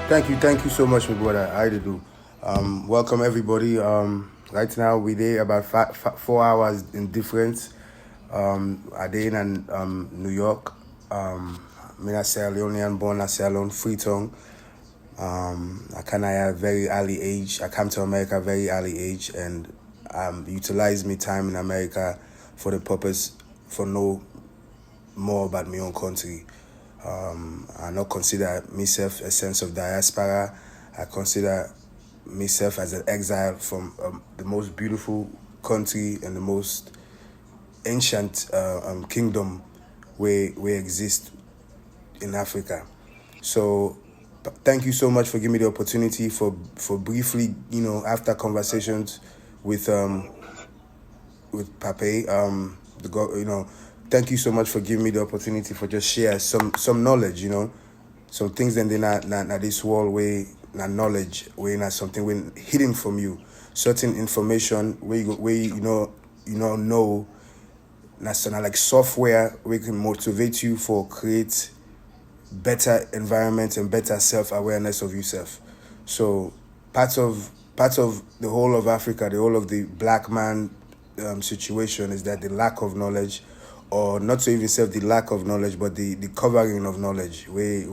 Thank you so much, my brother. I do. Welcome everybody. Right now we there about 4 hours in difference. I there in New York. Me na Sierra Leone, born in Sierra Leone, Fredom. I kind of at a very early age. I came to America very early age and utilized my time in America for the purpose for know more about my own country. I not consider myself a sense of diaspora. I consider myself as an exile from the most beautiful country and the most ancient kingdom where exist in Africa. So thank you so much for giving me the opportunity for briefly, after conversations with Pape, thank you so much for giving me the opportunity for just share some knowledge, some things that they not this world way, not knowledge, way not something when hidden from you, certain information where you know, that's not like software we can motivate you for create better environment and better self-awareness of yourself. So part of the whole of Africa, the whole of the black man situation is that the lack of knowledge, or not to even say the lack of knowledge, but the covering of knowledge, where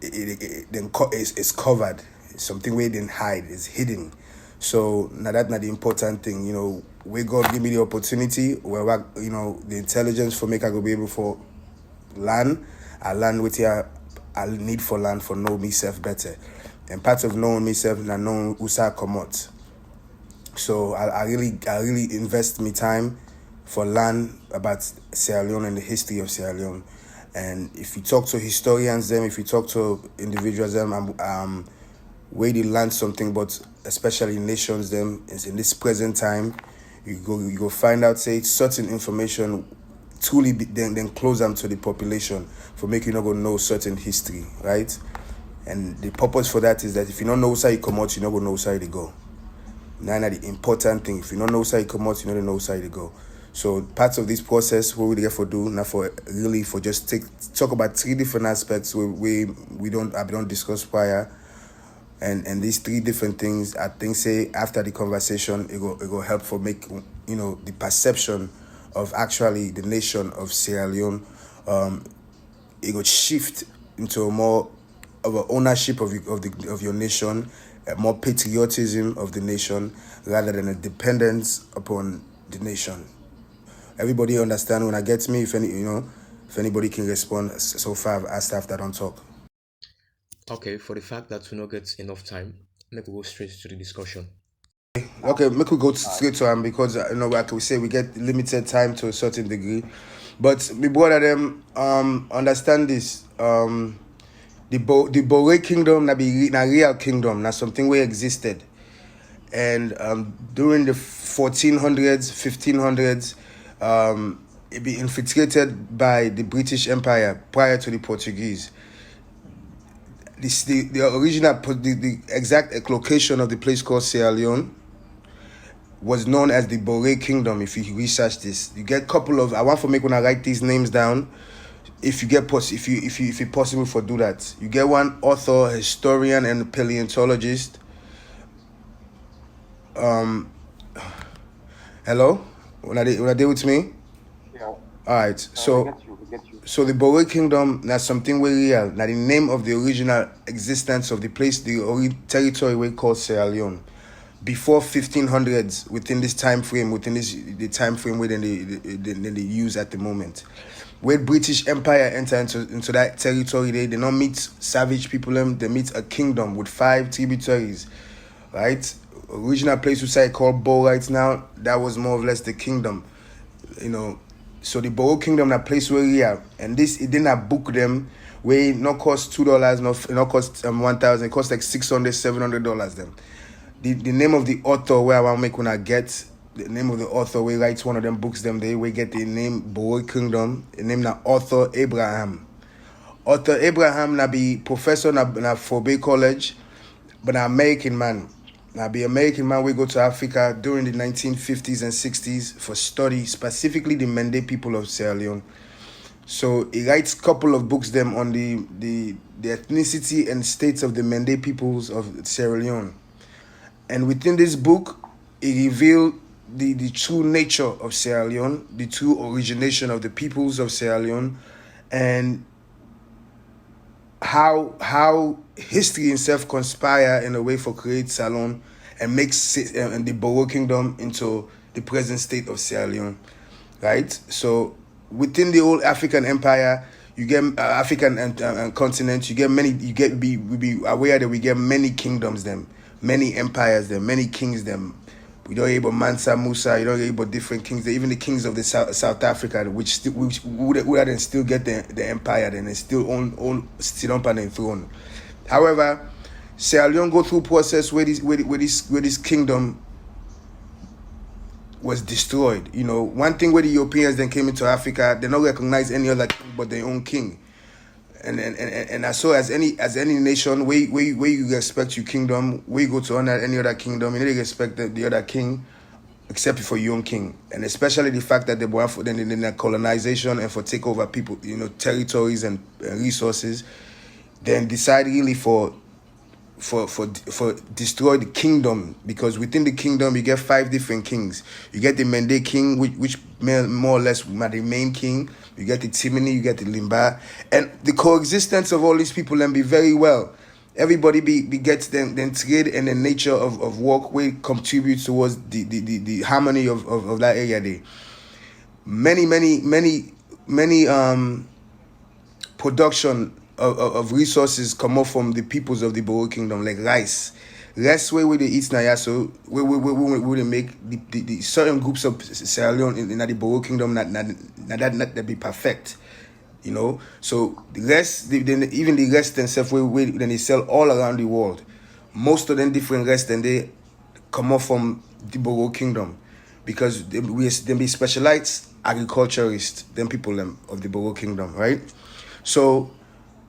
it's covered. It's something we didn't hide. It's hidden. So now that's not the important thing. Where God give me the opportunity, where the intelligence for make I go be able for learn. I learn with here. I need for learn for know myself better, and part of knowing myself na knowing who I come out. So I really invest my time for learn about Sierra Leone and the history of Sierra Leone. And if you talk to historians, if you talk to individuals, where they learn something, but especially nations, is in this present time, you go find out, say, certain information truly then close them to the population for making you not go know certain history, right? And the purpose for that is that if you don't know how you come out, you not go know how you go. Now the important thing, if you don't know how you come out, you don't know how you go. So parts of this process, what we get for do now for just talk about three different aspects we don't discuss prior, and these three different things I think say after the conversation it go help for make the perception of actually the nation of Sierra Leone, it go shift into a more of an ownership of your nation, more patriotism of the nation rather than a dependence upon the nation. Everybody understand when I get me? If anybody can respond so far, I've asked after I don't talk. Okay, for the fact that we not get enough time, let me go straight to the discussion. Okay, make we go straight to him because like we say we get limited time to a certain degree, but me brother them understand this the Boure kingdom na be na real kingdom, na something where existed, and during the 1400s, 1500s. It be infiltrated by the British Empire prior to the Portuguese. The original, the exact location of the place called Sierra Leone was known as the Boure Kingdom. If you research this, you get a couple of. I want to make when I write these names down. If you get if it's possible for do that, you get one author, historian, and paleontologist. Hello. When I deal with me? Yeah. All right. So we get you. So the Boure Kingdom, that's something very real. Now the name of the original existence of the place, the territory we call Sierra Leone, before 1500s, within this time frame, the time frame where they use at the moment. When British Empire enter into that territory, they don't meet savage people. They meet a kingdom with 5 tributaries, right? Original place we say called Boure right now, that was more or less the kingdom, So the Boure Kingdom, that place where we are, and this it didn't book them where it not cost $2, not cost $1,000, it cost like $600-$700 them. The name of the author where I want to make when I get the name of the author where writes one of them books them they we get the name Boure Kingdom, the name na author Abraham. Author Abraham na be professor na Fobe College, but an American man. Now, be American man, we go to Africa during the 1950s and 60s for study, specifically the Mende people of Sierra Leone. So he writes a couple of books them on the ethnicity and states of the Mende peoples of Sierra Leone. And within this book, he revealed the true nature of Sierra Leone, the true origination of the peoples of Sierra Leone, and how history itself conspire in a way for create Salon and makes and the Boure Kingdom into the present state of Sierra Leone, right? So within the old African empire, you get African and continent, you get many. You get we be aware that we get many kingdoms, them, many empires, them, many kings, them. We don't hear about Mansa Musa. You don't hear about different kings. Even the kings of the South Africa, which would then still get the empire, then they still own still on the throne. However, Sierra Leone go through process where this kingdom was destroyed. You know, one thing where the Europeans then came into Africa, they don't recognize any other king but their own king. And so as any nation, where you respect your kingdom, where you go to honor any other kingdom, you need to respect the other king, except for your own king. And especially the fact that they were for then colonization and for take over people, you know, territories and resources, then decide really for destroy the kingdom, because within the kingdom you get 5 different kings. You get the Mende king, which more or less the main king. You get the Timini, you get the Limba, and the coexistence of all these people then be very well. Everybody gets them trade and the nature of work will contribute towards the harmony of that area there. Many production of resources come up from the peoples of the Boure Kingdom, like rice. Rice where they eat now, so where they make the certain groups of Sierra Leone in the Boure Kingdom not be perfect, you know. So the rest, even the rest themselves, where then they sell all around the world. Most of them different rest, and they come up from the Boure Kingdom, because they be specialized agriculturists, them people them of the Boure Kingdom, right? So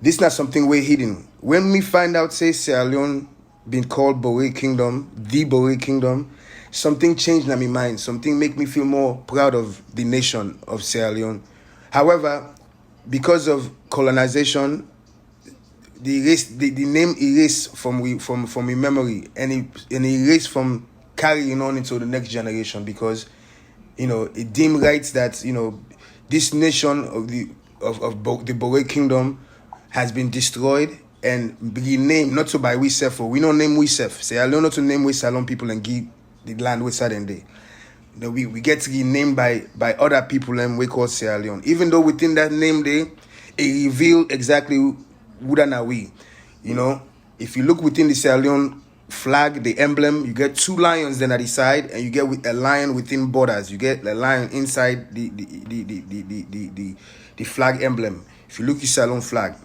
this not something we're hidden. When we find out, say, Sierra Leone being called Boure Kingdom, the Boure Kingdom, something changed in my mind. Something make me feel more proud of the nation of Sierra Leone. However, because of colonization, the name erased from my memory, and it erased from carrying on into the next generation, because, you know, it deemed right that, you know, this nation of the Boure Kingdom has been destroyed and renamed, not so by we self, we don't name we self. Say I learn not to name we Salon people and give the land we sudden day. You know, we get renamed by other people and we call Sierra Leone. Even though within that name day, it revealed exactly who are we. You know, if you look within the Sierra Leone flag, the emblem, you get 2 lions then at the side, and you get a lion within borders. You get a lion inside the flag emblem. If you look at Sierra Leone flag,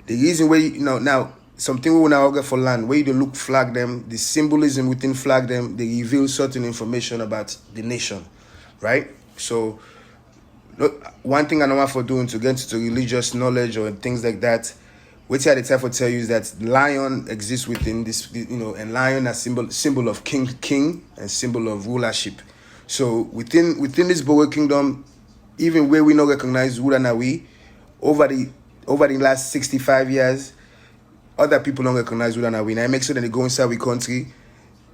the reason where you know now something we will now get for land, where you look flag them, the symbolism within flag them, they reveal certain information about the nation, right? So look, one thing I know for doing to get into religious knowledge or things like that, which I the type to tell you is that lion exists within this, you know, and lion is symbol of king and symbol of rulership. So within this Boure Kingdom, even where we not recognize Wudanawi, over the last 65 years, other people don't recognize Wudanawi. And I make sure that they go inside the country,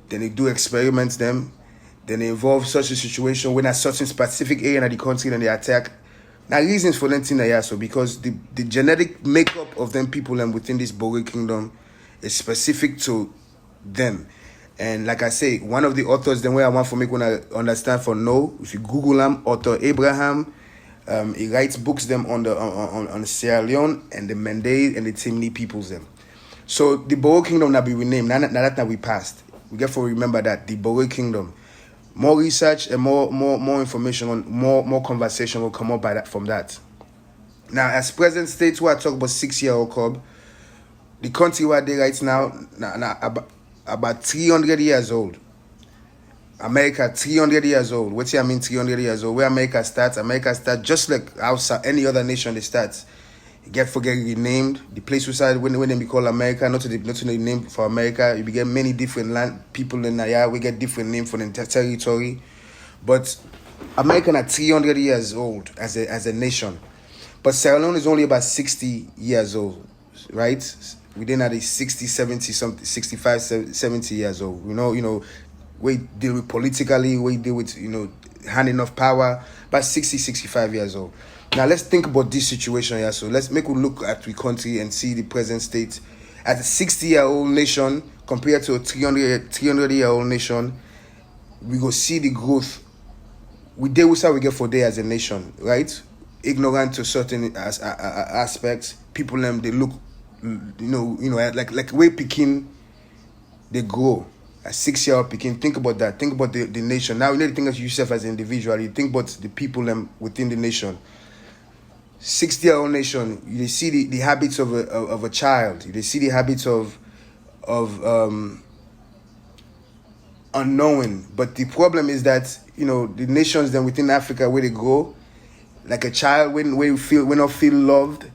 then they do experiments them, then they involve such a situation when a certain specific area in the country, then they attack. Now reasons for them thing so because the genetic makeup of them people and within this Boure Kingdom is specific to them. And like I say, one of the authors, the way I want for make when I understand for no, if you Google him, author Abraham, he writes books them on Sierra Leone and the Mende and the Timni peoples them. So the Boure Kingdom now be renamed. Now that we passed. We get to remember that the Boure Kingdom. More research and more information on more conversation will come up from that. Now, as present state, where I talk about 6-year-old cub, the country where they right now about 300 years old. America 300 years old. What do I mean 300 years old? Where America starts just like outside any other nation they start. You forget renamed. The place we started when they be called America, not to the name for America. You get many different land people in there. We get different names for the territory. But America are 300 years old as a nation. But Sierra Leone is only about 60 years old, right? We didn't have 60, 70, something, 65, 70 years old. We deal with politically, we deal with, handing of power, about 60, 65 years old. Now let's think about this situation here. So let's make a look at the country and see the present state. As a 60-year-old nation compared to a 300-year-old nation, we go see the growth. We deal with how we get for day as a nation, right? Ignorant to certain aspects. People they look, like way picking, they grow. A 6-year-old picking. Think about that. Think about the nation. Now you need to think of yourself as an individual. You think about the people within the nation. 60-year-old nation. You see the habits of a child. You see the habits of unknowing. But the problem is that the nations then within Africa where they go, like a child when we not feel loved.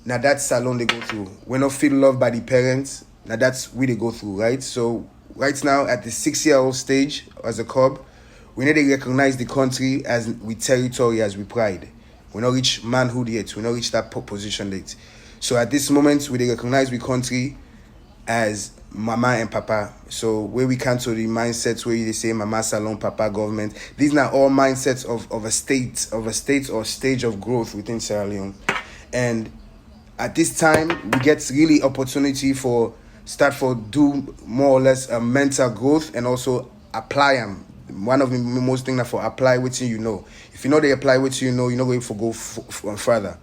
Now that's alone they go through. We not feel loved by the parents. Now that's where they go through, right? So right now at the 6-year-old stage as a cub, we need to recognize the country as with territory, as with pride. We not reach manhood yet. We not reach that position yet. So at this moment, we recognize the country as mama and papa. So where we come to the mindsets where they say mama salon, papa government. These are all mindsets of a state or stage of growth within Sierra Leone. And at this time, we get really opportunity for do more or less a mental growth and also apply them. One of the most things that for apply what you know. If you know they apply what you know, you're not going to go further,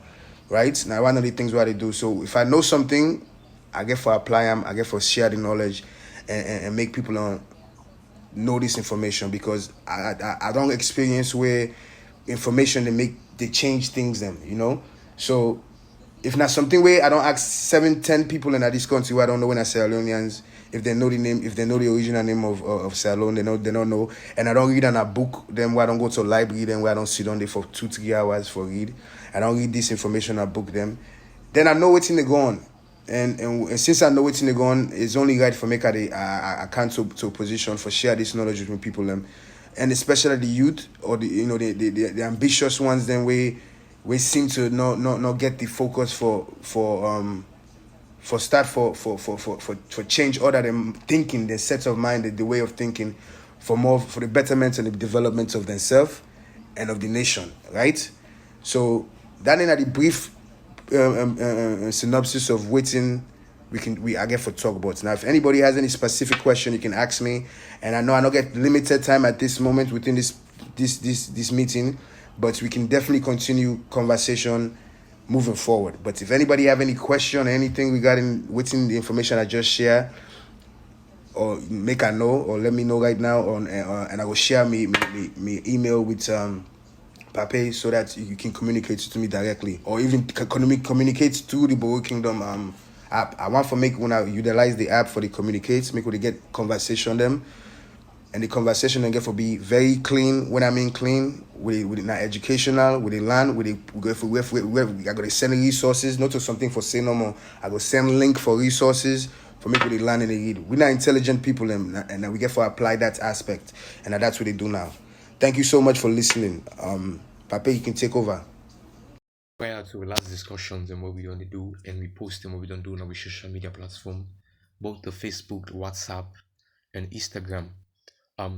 right? Now one of the things what I do. So if I know something, I get for apply them. I get for share the knowledge and make people know this information, because I don't experience where information they change things then. So if not something where I don't ask 7-10 people in this country where I don't know when I Sierra Leoneans, if they know the name, if they know the original name of Sierra Leone, they don't know. And I don't read on a book, then where I don't go to a library, then where I don't sit on there for 2-3 hours for read. I don't read this information, I book them. Then I know what's in the go on. And since I know what's in the go on, it's only right for me I come to a position for share this knowledge with people them. And especially the youth or the ambitious ones then we seem to not get the focus for change other than thinking, the set of mind, the way of thinking for the betterment and the development of themselves and of the nation, right? So that is the brief synopsis of waiting I get for talk about. Now if anybody has any specific question, you can ask me, and I know I don't get limited time at this moment within this meeting, but we can definitely continue conversation moving forward. But if anybody have any question or anything regarding within the information I just share, or make I know, or let me know right now, and I will share me email with Pape so that you can communicate to me directly, or even communicate through the TheBoureKingdom app. I want when I utilize the app for the communicates, make we get conversation them. And the conversation then get for be very clean. When I mean clean, with not educational, with the land, we go I got to send resources, not to something for say no more. I go send link for resources for me with the land and the read. We're not intelligent people, and we get for apply that aspect, and that's what they do now. Thank you so much for listening. Pape, you can take over. Prior to the last discussions and what we want to do, and we post them what we don't do on our social media platform, both the Facebook, WhatsApp, and Instagram.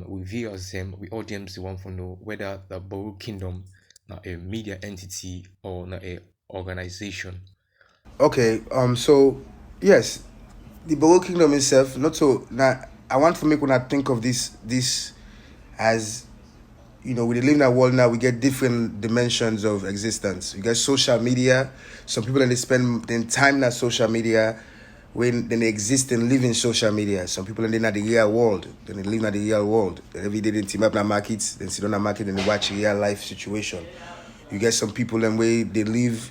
We view them, we audience want to know whether the TheBoureKingdom now a media entity or not a organization. Okay, so yes, the TheBoureKingdom itself, not so now I want to make when I think of this as we live in a world now, we get different dimensions of existence. You get social media. Some people they spend their time in social media when they exist and live in social media. Some people they're not the real world. Then they live in the real world. Every day they team up in the markets, then sit on the market and they watch real life situation. You get some people way they live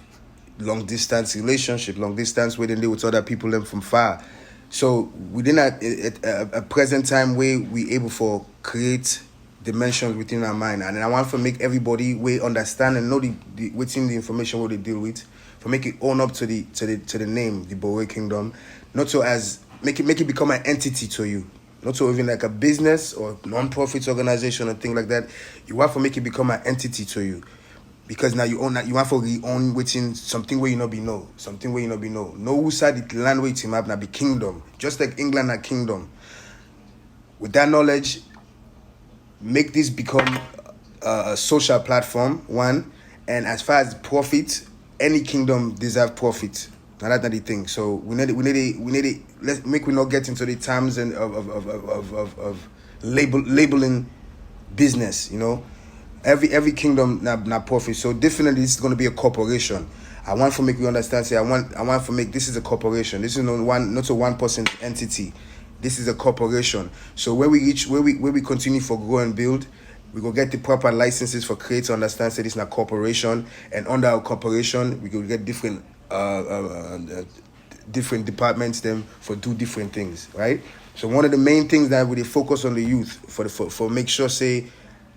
long distance relationship, long distance where they live with other people from far. So within a present time where we able for create dimensions within our mind, and I want to make everybody understand and know within the information what they deal with, for make it own up to the name, the TheBoureKingdom, not so as make it become an entity to you, not so even like a business or non-profit organization or thing like that. You want to make it become an entity to you. because now you own that, you want for the own waiting something where you not be know, something where you not be know. No who said the land waiting map now be kingdom, just like England and kingdom. With that knowledge, make this become a social platform, one. And as far as profit, any kingdom deserve profit. Now that's not the thing. So we need it. Let's make we not get into the terms and of labeling business. You know, every kingdom na profit. So definitely this is going to be a corporation. I want to make you understand. Say I want to make this is a corporation. This is not a 1% entity. This is a corporation. So where we continue for grow and build, we go get the proper licenses for create to understand. Say this is a corporation, and under our corporation, we go get different different departments them for do different things, right? So one of the main things that we focus on the youth for make sure say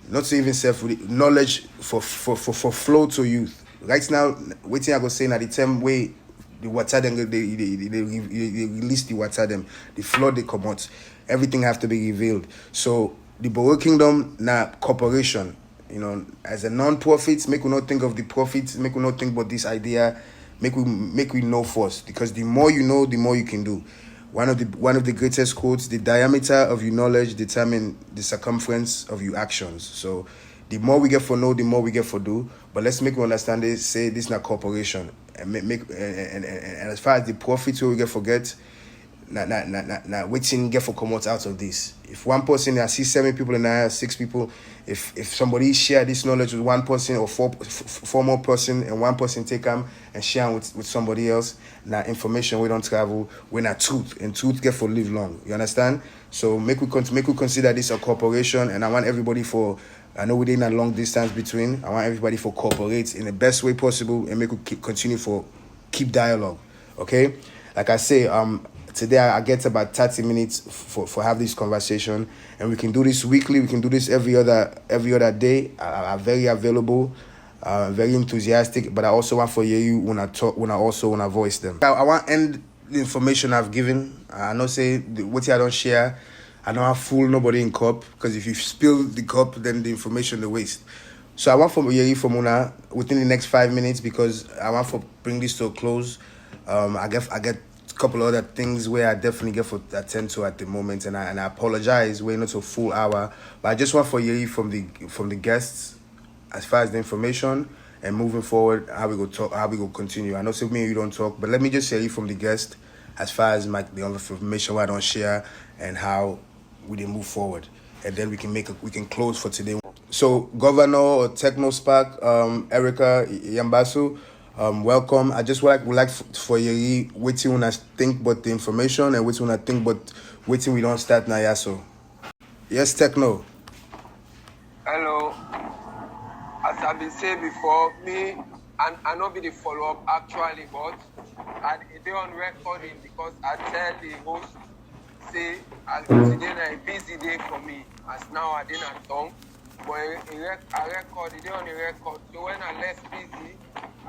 not to even self knowledge for flow to youth. Right now, waiting I go say now the term way the water them they release the water them, the flood they come out, everything have to be revealed. So the TheBoureKingdom now corporation, you know, as a non-profit, make we not think of the profits, make we not think about this idea, make we know first, because the more you know, the more you can do. One of the greatest quotes: the diameter of your knowledge determine the circumference of your actions. So the more we get for know, the more we get for do. But let's make we understand this. Say this is not corporation, and and as far as the profits we get forget. Now waiting get for come out of this. If one person I see 7 people and I have 6 people, if somebody share this knowledge with one person or four more person and one person take them and share with somebody else, now information we don't travel, we not truth, and truth get for live long. You understand? So make we consider this a corporation, and I want everybody for, I know we're in a long distance between, I want everybody for cooperate in the best way possible and make we continue for keep dialogue. Okay? Like I say, today I get about 30 minutes for have this conversation, and we can do this weekly. We can do this every other day. I'm very available, very enthusiastic. But I also want for you when I talk, when I voice them. I want to end the information I've given. I know say what I don't share. I don't have fool nobody in cup, because if you spill the cup, then the information the waste. So I want for you from Una within the next 5 minutes, because I want to bring this to a close. I get couple other things where I definitely get for attend to at the moment, and I apologize. We're not a full hour, but I just want for you from the guests as far as the information and moving forward how we go continue. I know say me and you don't talk, but let me just hear you from the guest as far as the information where I don't share and how we then move forward, and then we can close for today. So Governor or Techno Spark, Erica Yambasu. Welcome. I just would like for you waiting when I think about the information and waiting when I think about waiting we don't start now. Yaso. Yes, Techno. Hello. As I've been saying before, me and I not be the follow up actually, but I did on recording because I tell the host say today a busy day for me, as now I didn't talk, but I record it on the record. So when I'm less busy,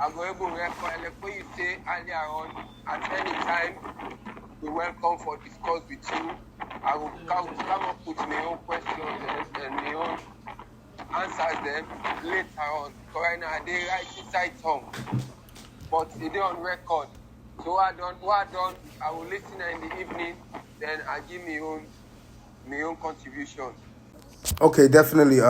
I go able to record, and like what you say earlier on, at any time, you're welcome for discuss with you. I will come up with my own questions and my own answers them later on. So right now, they write inside song, but it is on record. So what I done, I will listen in the evening, then I give my own contribution. Okay, definitely.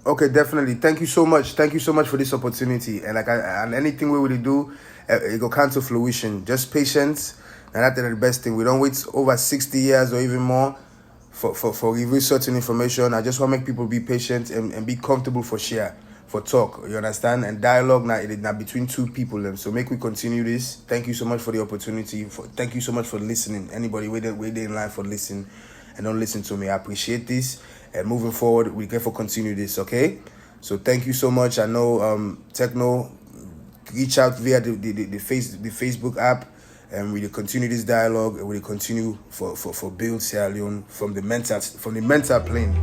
Okay, definitely. Thank you so much. Thank you so much for this opportunity. And and anything we will do, it will come to fruition. Just patience, and that's the best thing. We don't wait over 60 years or even more for research and information. I just want to make people be patient and be comfortable for share, for talk. You understand? And dialogue now between two people. So make we continue this. Thank you so much for the opportunity. Thank you so much for listening. Anybody waiting in line for listening and don't listen to me, I appreciate this. And moving forward, we can continue this, okay? So thank you so much. I know Techno, reach out via the Facebook app, and we will continue this dialogue, and we will continue for Build Sierra Leone from the mental plane.